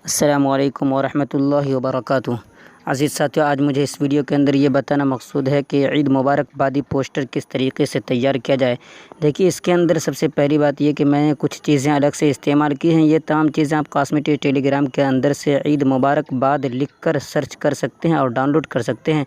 अस्सलामुअलैकुम वरहमतुल्लाहि वबरकातुहू। अज़ीज़ साथियों, आज मुझे इस वीडियो के अंदर ये बताना मकसूद है कि ईद मुबारकबादी पोस्टर किस तरीके से तैयार किया जाए। देखिए, इसके अंदर सबसे पहली बात ये कि मैंने कुछ चीज़ें अलग से इस्तेमाल की हैं। ये तमाम चीज़ें आप कॉस्मेटिक टेलीग्राम के अंदर से ईद मुबारकबाद लिख कर सर्च कर सकते हैं और डाउनलोड कर सकते हैं।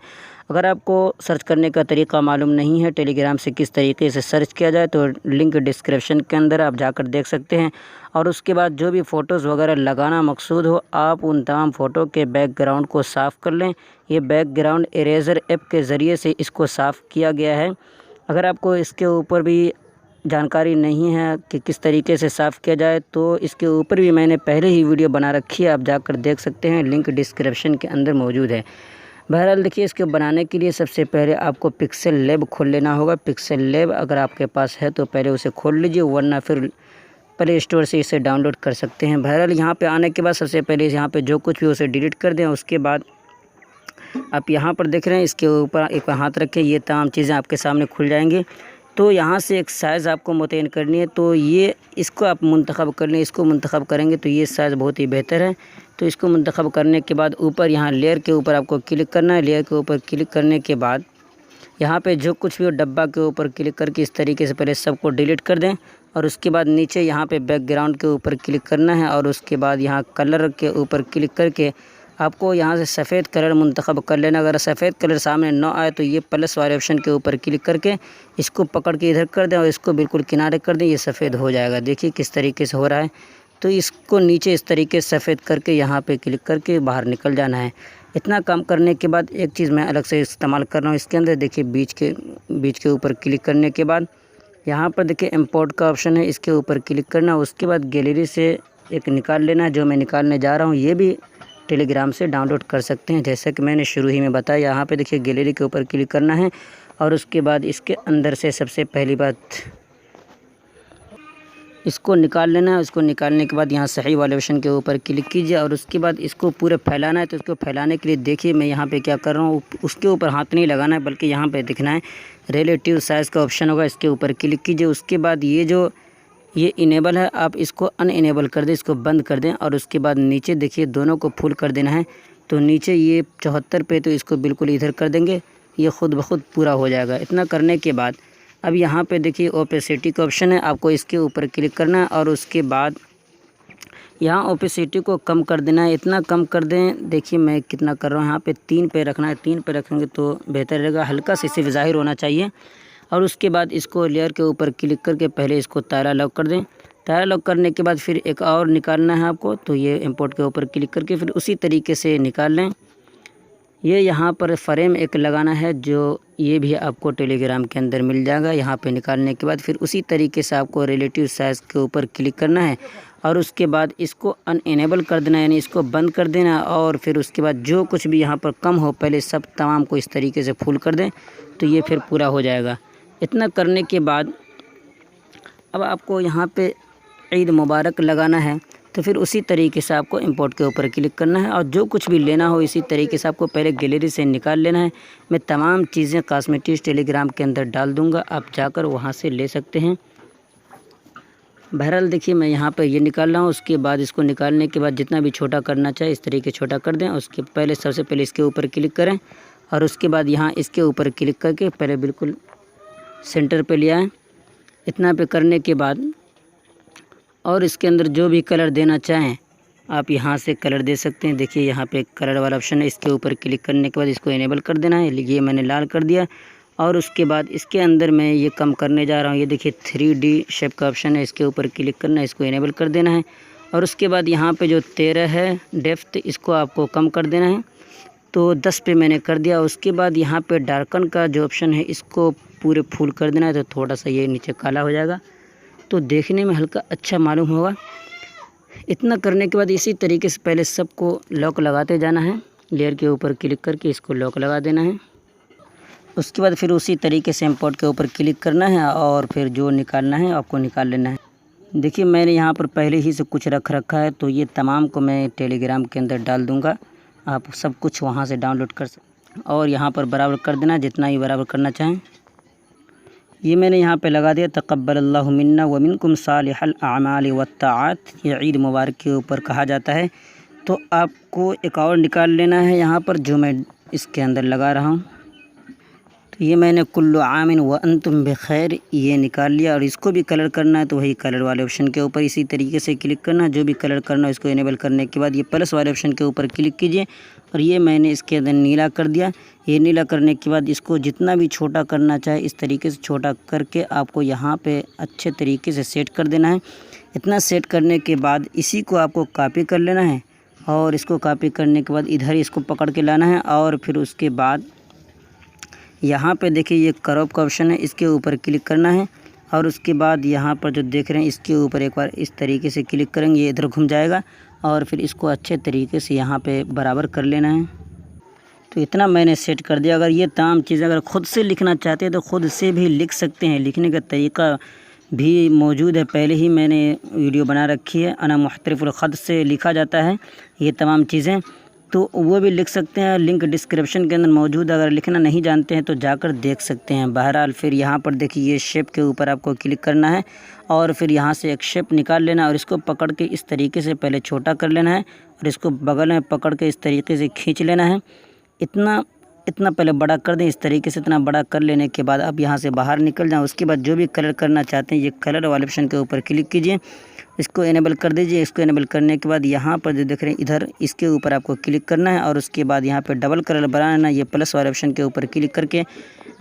अगर आपको सर्च करने का तरीका मालूम नहीं है टेलीग्राम से किस तरीके से सर्च किया जाए, तो लिंक डिस्क्रिप्शन के अंदर आप जाकर देख सकते हैं। और उसके बाद जो भी फ़ोटोज़ वगैरह लगाना मकसूद हो, आप उन तमाम फ़ोटो के बैकग्राउंड को साफ़ कर लें। ये बैकग्राउंड इरेज़र ऐप के ज़रिए से इसको साफ़ किया गया है। अगर आपको इसके ऊपर भी जानकारी नहीं है कि किस तरीके से साफ़ किया जाए, तो इसके ऊपर भी मैंने पहले ही वीडियो बना रखी है, आप जाकर देख सकते हैं। लिंक डिस्क्रिप्शन के अंदर मौजूद है। बहरहाल देखिए, इसके बनाने के लिए सबसे पहले आपको पिक्सेल लैब खोल लेना होगा। पिक्सेल लैब अगर आपके पास है तो पहले उसे खोल लीजिए, वरना फिर प्ले स्टोर से इसे डाउनलोड कर सकते हैं। बहरहाल यहाँ पे आने के बाद सबसे पहले यहाँ पे जो कुछ भी उसे डिलीट कर दें। उसके बाद आप यहाँ पर देख रहे हैं, इसके ऊपर एक हाथ रखें, ये तमाम चीज़ें आपके सामने खुल जाएंगी। तो यहाँ से एक साइज़ आपको मुतय्यन करनी है, तो ये इसको आप मुंतखब कर लें। इसको मुंतखब करेंगे तो ये साइज़ बहुत ही बेहतर है। तो इसको मुंतखब करने के बाद ऊपर यहाँ लेयर के ऊपर आपको क्लिक करना है। लेयर के ऊपर क्लिक करने के बाद यहाँ पे जो कुछ भी हो, डब्बा के ऊपर क्लिक करके इस तरीके से पहले सबको डिलीट कर दें। और उसके बाद नीचे यहाँ पे बैकग्राउंड के ऊपर क्लिक करना है। और उसके बाद यहाँ कलर के ऊपर क्लिक करके आपको यहाँ से सफ़ेद कलर मुंतखब कर लेना। अगर सफ़ेद कलर सामने न आए तो ये प्लस वाले ऑप्शन के ऊपर क्लिक करके इसको पकड़ के इधर कर दें और इसको बिल्कुल किनारे कर दें, ये सफ़ेद हो जाएगा। देखिए किस तरीके से हो रहा है। तो इसको नीचे इस तरीके से सफ़ेद करके यहाँ पे क्लिक करके बाहर निकल जाना है। इतना काम करने के बाद एक चीज़ मैं अलग से इस्तेमाल कर रहा हूँ इसके अंदर। देखिए, बीच के ऊपर क्लिक करने के बाद यहाँ पर देखिए इंपोर्ट का ऑप्शन है, इसके ऊपर क्लिक करना। उसके बाद गैलरी से एक निकाल लेना, जो मैं निकालने जा रहा हूँ। ये भी टेलीग्राम से डाउनलोड कर सकते हैं, जैसे कि मैंने शुरू ही में बताया। यहाँ पे देखिए गैलरी के ऊपर क्लिक करना है और उसके बाद इसके अंदर से सबसे पहली बात इसको निकाल लेना है। इसको निकालने के बाद यहाँ सही वाले ऑप्शन के ऊपर क्लिक कीजिए और उसके बाद इसको पूरे फैलाना है। तो इसको फैलाने के लिए देखिए मैं यहाँ पे क्या कर रहा हूँ, उसके ऊपर हाथ नहीं लगाना है, बल्कि यहाँ पे दिखना है रिलेटिव साइज़ का ऑप्शन होगा, इसके ऊपर क्लिक कीजिए। उसके बाद ये इनेबल है, आप इसको अनइनेबल कर दें, इसको बंद कर दें। और उसके बाद नीचे देखिए दोनों को फुल कर देना है। तो नीचे ये 74 पे, तो इसको बिल्कुल इधर कर देंगे, ये ख़ुद ब खुद पूरा हो जाएगा। इतना करने के बाद अब यहाँ पे देखिए ओपेसिटी का ऑप्शन है, आपको इसके ऊपर क्लिक करना है और उसके बाद यहाँ ओपेसिटी को कम कर देना है। इतना कम कर दें, देखिए मैं कितना कर रहा हूँ, यहाँ पे 3 पे रखना है। 3 पे रखेंगे तो बेहतर रहेगा, हल्का से सिर्फ ज़ाहिर होना चाहिए। और उसके बाद इसको लेयर के ऊपर क्लिक करके पहले इसको तारा लॉक कर दें। तारा लॉक करने के बाद फिर एक और निकालना है आपको, तो ये इंपोर्ट के ऊपर क्लिक करके फिर उसी तरीके से निकाल लें। ये यहाँ पर फ्रेम एक लगाना है, जो ये भी आपको टेलीग्राम के अंदर मिल जाएगा। यहाँ पे निकालने के बाद फिर उसी तरीके से आपको रिलेटिव साइज़ के ऊपर क्लिक करना है और उसके बाद इसको अनइनेबल कर देना, यानी इसको बंद कर देना। और फिर उसके बाद जो कुछ भी यहाँ पर कम हो, पहले सब तमाम को इस तरीके से फुल कर दें, तो ये फिर पूरा हो जाएगा। इतना करने के बाद अब आपको यहाँ पे ईद मुबारक लगाना है, तो फिर उसी तरीके से आपको इंपोर्ट के ऊपर क्लिक करना है और जो कुछ भी लेना हो इसी तरीके से आपको पहले गैलरी से निकाल लेना है। मैं तमाम चीज़ें कॉस्मेटिक्स टेलीग्राम के अंदर डाल दूंगा, आप जाकर वहां से ले सकते हैं। बहरहाल देखिए मैं यहाँ पर ये निकाल रहा हूँ। उसके बाद इसको निकालने के बाद जितना भी छोटा करना चाहे इस तरीके छोटा कर दें। उसके पहले सबसे पहले इसके ऊपर क्लिक करें और उसके बाद यहाँ इसके ऊपर क्लिक करके पहले बिल्कुल सेंटर पे ले आएँ। इतना पे करने के बाद और इसके अंदर जो भी कलर देना चाहें आप यहाँ से कलर दे सकते हैं। देखिए यहाँ पे कलर वाला ऑप्शन है, इसके ऊपर क्लिक करने के बाद इसको इनेबल कर देना है। ये मैंने लाल कर दिया। और उसके बाद इसके अंदर मैं ये कम करने जा रहा हूँ। ये देखिए 3D शेप का ऑप्शन है, इसके ऊपर क्लिक करना है, इसको इनेबल कर देना है। और उसके बाद यहाँ पे जो 13 है डेप्थ, इसको आपको कम कर देना है, तो 10 पे मैंने कर दिया। उसके बाद यहाँ पे डार्कन का जो ऑप्शन है इसको पूरे फुल कर देना है, तो थोड़ा सा ये नीचे काला हो जाएगा, तो देखने में हल्का अच्छा मालूम होगा। इतना करने के बाद इसी तरीके से पहले सबको लॉक लगाते जाना है। लेयर के ऊपर क्लिक करके इसको लॉक लगा देना है। उसके बाद फिर उसी तरीके से इंपोर्ट के ऊपर क्लिक करना है और फिर जो निकालना है आपको निकाल लेना है। देखिए मैंने यहाँ पर पहले ही से कुछ रख रखा है, तो ये तमाम को मैं टेलीग्राम के अंदर डाल दूँगा। आप सब कुछ वहाँ से डाउनलोड कर सकते और यहाँ पर बराबर कर देना, जितना ही बराबर करना चाहें। ये मैंने यहाँ पे लगा दिया, तक़ब्बलल्लाहु मिन्ना व मिनकुम सालिहल अमाल वत्ताआत। ये ईद मुबारक के ऊपर कहा जाता है। तो आपको एक और निकाल लेना है यहाँ पर, जो मैं इसके अंदर लगा रहा हूँ। तो ये मैंने कुल्लु आमिन व अंतुम बखैर ये निकाल लिया। और इसको भी कलर करना है तो वही कलर वाले ऑप्शन के ऊपर इसी तरीके से क्लिक करना। जो भी कलर करना है इसको इनेबल करने के बाद ये प्लस वाले ऑप्शन के ऊपर क्लिक कीजिए और ये मैंने इसके अंदर नीला कर दिया। ये नीला करने के बाद इसको जितना भी छोटा करना चाहे इस तरीके से छोटा करके आपको यहाँ पे अच्छे तरीके से सेट कर देना है। इतना सेट करने के बाद इसी को आपको कॉपी कर लेना है और इसको कॉपी करने के बाद इधर इसको पकड़ के लाना है और फिर उसके बाद यहाँ पे देखिए ये क्रॉप का ऑप्शन है, इसके ऊपर क्लिक करना है और उसके बाद यहाँ पर जो देख रहे हैं इसके ऊपर एक बार इस तरीके से क्लिक करेंगे, ये इधर घूम जाएगा और फिर इसको अच्छे तरीके से यहाँ पे बराबर कर लेना है। तो इतना मैंने सेट कर दिया। अगर ये तमाम चीज़ें अगर ख़ुद से लिखना चाहते हैं तो ख़ुद से भी लिख सकते हैं, लिखने का तरीका भी मौजूद है, पहले ही मैंने वीडियो बना रखी है। अना मुख्तलिफुल ख़त से लिखा जाता है ये तमाम चीज़ें, तो वो भी लिख सकते हैं। लिंक डिस्क्रिप्शन के अंदर मौजूद है, अगर लिखना नहीं जानते हैं तो जाकर देख सकते हैं। बहरहाल फिर यहाँ पर देखिए ये शेप के ऊपर आपको क्लिक करना है और फिर यहाँ से एक शेप निकाल लेना है और इसको पकड़ के इस तरीके से पहले छोटा कर लेना है और इसको बगल में पकड़ के इस तरीके से खींच लेना है। इतना पहले बड़ा कर दें इस तरीके से। इतना बड़ा कर लेने के बाद अब यहाँ से बाहर निकल जाएं। उसके बाद जो भी कलर करना चाहते हैं ये कलर वाले ऑप्शन के ऊपर क्लिक कीजिए, इसको इनेबल कर दीजिए। इसको इनेबल करने के बाद यहाँ पर जो देख रहे हैं इधर इसके ऊपर आपको क्लिक करना है और उसके बाद यहाँ पे डबल कलर बनाना है। ये प्लस वाले ऑप्शन के ऊपर क्लिक करके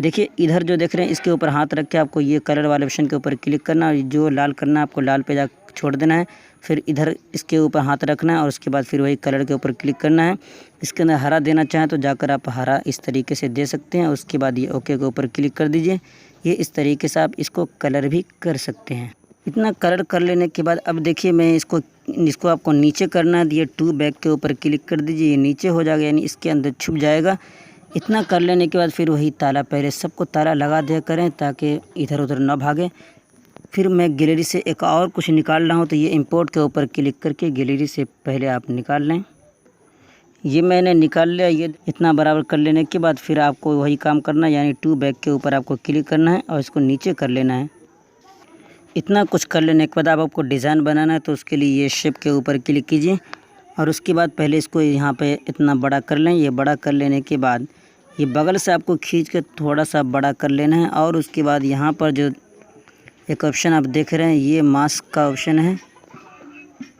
देखिए इधर जो देख रहे हैं इसके ऊपर हाथ रख के आपको ये कलर वाले ऑप्शन के ऊपर क्लिक करना है। जो लाल करना है आपको लाल पे जा छोड़ देना है, फिर इधर इसके ऊपर हाथ रखना है और उसके बाद फिर वही कलर के ऊपर क्लिक करना है। इसके अंदर हरा देना चाहें तो जाकर आप हरा इस तरीके से दे सकते हैं। उसके बाद ये ओके के ऊपर क्लिक कर दीजिए। ये इस तरीके से आप इसको कलर भी कर सकते हैं। इतना कलर कर लेने के बाद अब देखिए मैं इसको आपको नीचे करना है। ये टू बैक के ऊपर क्लिक कर दीजिए, ये नीचे हो जाएगा यानी इसके अंदर छुप जाएगा। इतना कर लेने के बाद फिर वही ताला, पहले सबको ताला लगा दिया करें ताकि इधर उधर ना भागे। फिर मैं गैलरी से एक और कुछ निकाल रहा हूँ तो ये इंपोर्ट के ऊपर क्लिक करके गैलरी से पहले आप निकाल लें। ये मैंने निकाल लिया। ये इतना बराबर कर लेने के बाद फिर आपको वही काम करना है, यानी टू बैक के ऊपर आपको क्लिक करना है और इसको नीचे कर लेना है। इतना कुछ कर लेने के बाद आपको डिज़ाइन बनाना है तो उसके लिए ये शेप के ऊपर क्लिक कीजिए और उसके बाद पहले इसको यहाँ पे इतना बड़ा कर लें। ये बड़ा कर लेने के बाद ये बगल से आपको खींच के थोड़ा सा बड़ा कर लेना है और उसके बाद यहाँ पर जो एक ऑप्शन आप देख रहे हैं ये मास्क का ऑप्शन है,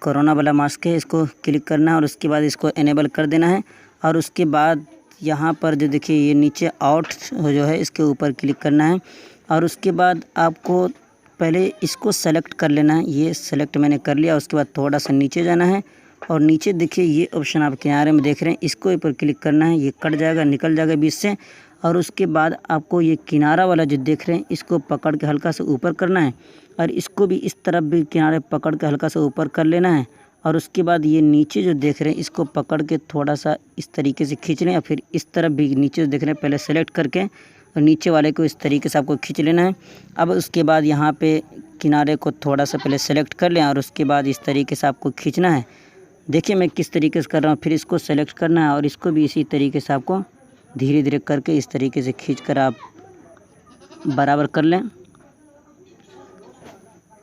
कोरोना वाला मास्क है, इसको क्लिक करना है और उसके बाद इसको इनेबल कर देना है। और उसके बाद यहाँ पर जो देखिए ये नीचे आउट जो है इसके ऊपर क्लिक करना है और उसके बाद आपको पहले इसको सेलेक्ट कर लेना है। ये सेलेक्ट मैंने कर लिया। उसके बाद थोड़ा सा नीचे जाना है और नीचे देखिए ये ऑप्शन आप किनारे में देख रहे हैं, इसको ऊपर क्लिक करना है। ये कट जाएगा, निकल जाएगा बीच से और उसके बाद आपको ये किनारा वाला जो देख रहे हैं इसको पकड़ के हल्का सा ऊपर करना है और इसको भी इस तरफ भी किनारे पकड़ के हल्का सा ऊपर कर लेना है। और उसके बाद ये नीचे जो देख रहे हैं इसको पकड़ के थोड़ा सा इस तरीके से खींच लें और फिर इस तरफ भी नीचे जो देख रहे हैं पहले सेलेक्ट करके और नीचे वाले को इस तरीके से आपको खींच लेना है। अब उसके बाद यहाँ पे किनारे को थोड़ा सा पहले सेलेक्ट कर लें और उसके बाद इस तरीके से आपको खींचना है। देखिए मैं किस तरीके से कर रहा हूँ। फिर इसको सेलेक्ट करना है और इसको भी इसी तरीके से आपको धीरे धीरे करके इस तरीके से खींचकर आप बराबर कर लें।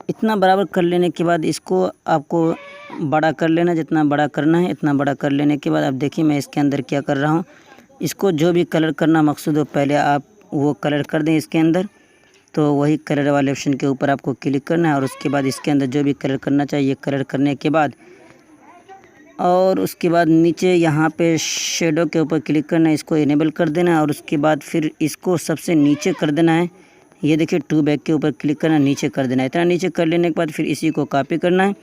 इतना बराबर कर लेने के बाद इसको आपको बड़ा कर लेना, जितना बड़ा करना है इतना बड़ा कर लेने के बाद अब देखिए मैं इसके अंदर क्या कर रहा हूँ। इसको जो भी कलर करना मकसूद हो पहले आप वो कलर कर दें इसके अंदर। तो वही कलर वाले ऑप्शन के ऊपर आपको क्लिक करना है और उसके बाद इसके अंदर जो भी कलर करना चाहिए कलर करने के बाद और उसके बाद नीचे यहाँ पे शेडो के ऊपर क्लिक करना है, इसको इनेबल कर देना है और उसके बाद फिर इसको सबसे नीचे कर देना है। ये देखिए टू बैक के ऊपर क्लिक करना है, नीचे कर देना है। इतना नीचे कर लेने के बाद फिर इसी को कॉपी करना है।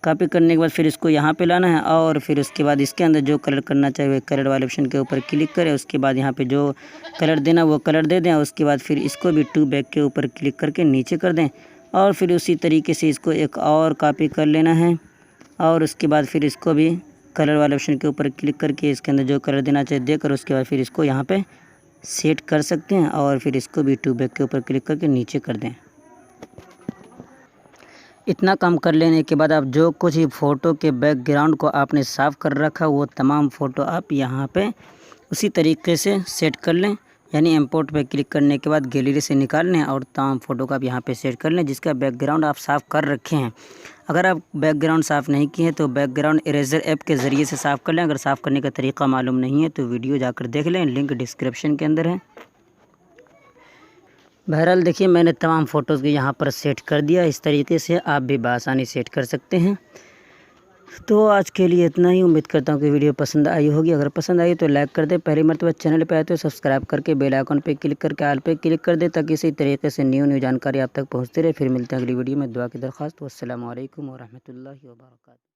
कॉपी करने के बाद फिर इसको यहाँ पे लाना है और फिर उसके बाद इसके अंदर जो कलर करना चाहिए कलर वाले ऑप्शन के ऊपर क्लिक करें। उसके बाद यहाँ पे जो कलर देना वो कलर दे दें। उसके बाद फिर इसको भी टू बैक के ऊपर क्लिक करके नीचे कर दें और फिर उसी तरीके से इसको एक और कॉपी कर लेना है और उसके बाद फिर इसको भी कलर वाले ऑप्शन के ऊपर क्लिक करके इसके अंदर जो कलर देना चाहिए देकर उसके बाद फिर इसको यहाँ पे सेट कर सकते हैं और फिर इसको भी टू बैक के ऊपर क्लिक करके नीचे कर दें। इतना काम कर लेने के बाद आप जो कुछ ही फ़ोटो के बैकग्राउंड को आपने साफ़ कर रखा वो तमाम फ़ोटो आप यहाँ पे उसी तरीके से सेट कर लें। यानी इंपोर्ट पे क्लिक करने के बाद गैलरी से निकाल लें और तमाम फ़ोटो को आप यहाँ पे सेट कर लें जिसका बैकग्राउंड आप साफ़ कर रखे हैं। अगर आप बैकग्राउंड साफ़ नहीं किए हैं तो बैकग्राउंड इरेज़र ऐप के ज़रिए से साफ़ कर लें। अगर साफ़ करने का तरीका मालूम नहीं है तो वीडियो जाकर देख लें, लिंक डिस्क्रिप्शन के अंदर है। बहरहाल देखिए, मैंने तमाम फ़ोटोज़ को यहाँ पर सेट कर दिया। इस तरीके से आप भी बआसानी सेट कर सकते हैं। तो आज के लिए इतना ही। उम्मीद करता हूँ कि वीडियो पसंद आई होगी। अगर पसंद आई तो लाइक कर दे, पहली मरतबा चैनल पे आए तो सब्सक्राइब करके बेल आइकन पे क्लिक करके ऑल पे क्लिक कर दे, ताकि इसी तरीके से न्यू जानकारी आप तक पहुँचती रहे। फिर मिलते हैं अगली वीडियो में। दुआ की दरख्वास्त। वस्सलामु अलैकुम व रहमतुल्लाहि व बरकातहू।